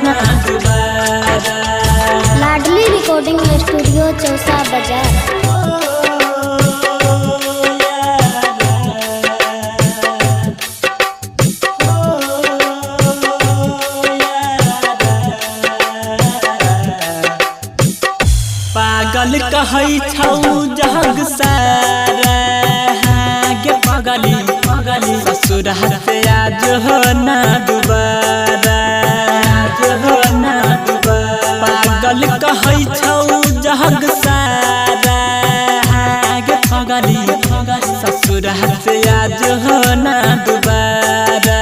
ना दोबारा। लाडली recording studio Chausa बाजार। पागल कहै छौ जग सारा गे पागली पागली ससुर से आज हो ना दोबारा, आज हो ना दोबारा। पागल कहै छौ जग सारा गे पागली पागली ससुर से आज हो ना दोबारा।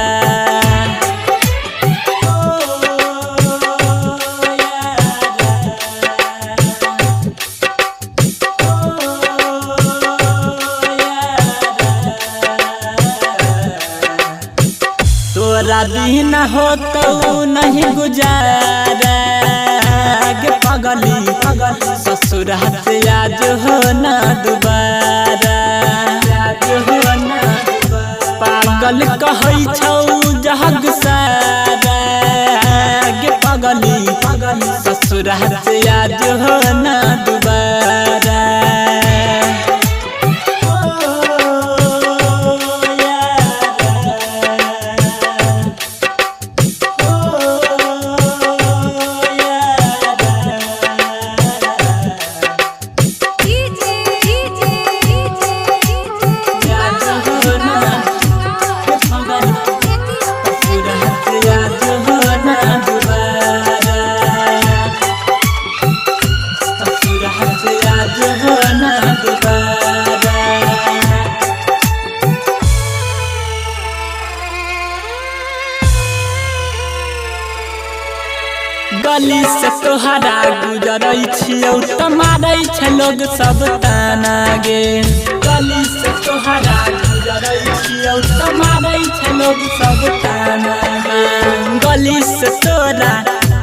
तोरा बिन हो तो नहीं गुजारा गे पागली पागली ससुर से आज हो ना दोबारा, आज हो ना दोबारा। पागल कहै छौ जग सारा गे पागली पागली ससुर से आज हो ना दोबारा। गली से तोहरा गुजरै छियौ त मारै छै लोग सब ताना गे। गली से तोहरा गुजरै छियौ त मारै छै लोग सब ताना गे। गली से तोरा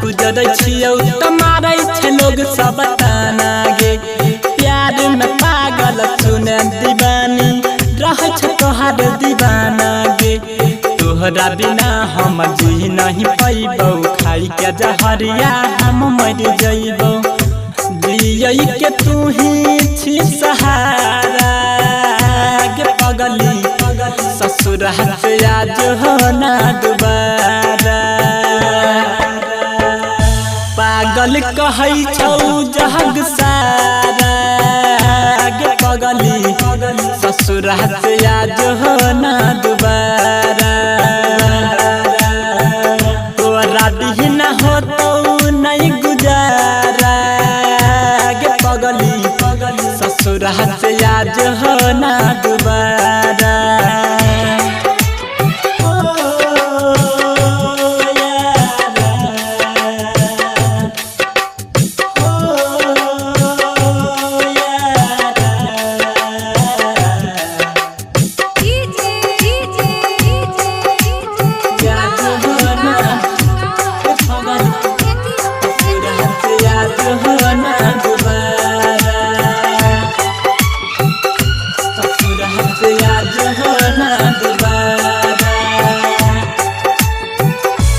गुजरै छियौ त मारै छै लोग सब ताना गे। प्यार में पागल सुने दीवानी रहै छै तोहर दीवाना गे। तोहरा बिना हम जी नहीं पैबौ, खाई के जहरिया हम मर जइबौ। जियै के तू ही छी सहारा गे पागली पागली ससुर से आज हो ना दोबारा। पागल कहै छौ जग सारा गे पागली पागली ससुर से आज हो ना दोबारा। तोरा बिन हो तो नहीं गुजारा गे पागली पागली ससुर से आज हो ना दोबारा।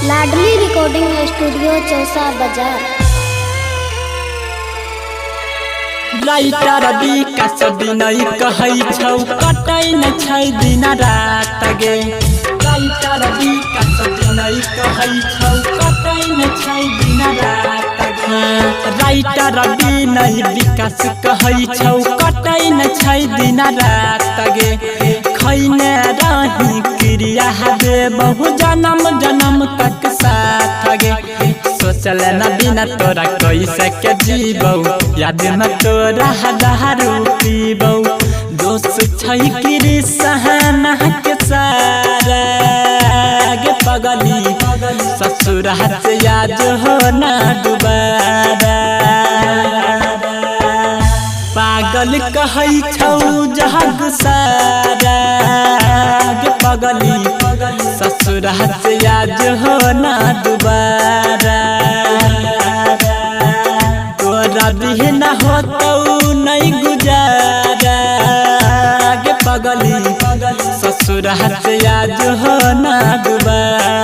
लाडली रिकॉर्डिंग स्टूडियो चौसा बाजार। राइटर विकास विनय कहै छौ कटै न छै दिन रात गे। राइटर विकास विनय कहै छौ कटै न छै दिन रात गे। राइटर विनय विकास कहै छौ कटै न छै दिन रात गे। खैने रही क्रिया दे बहु जन्म जन्म तक साथ गे। सोचल न बिना तोरा कैसे के जीबौ, याद न तोरा दारू पीबौ। दोस्त छै कि सहना के सारा गे पागली ससुर से आज हो ना दोबारा। पागल कहै छौ जग सारा गे पागली ससुर से आज हो ना दोबारा। तोरा बिन हो तो नहीं गुजारा गे पागली ससुर से आज हो ना दोबारा।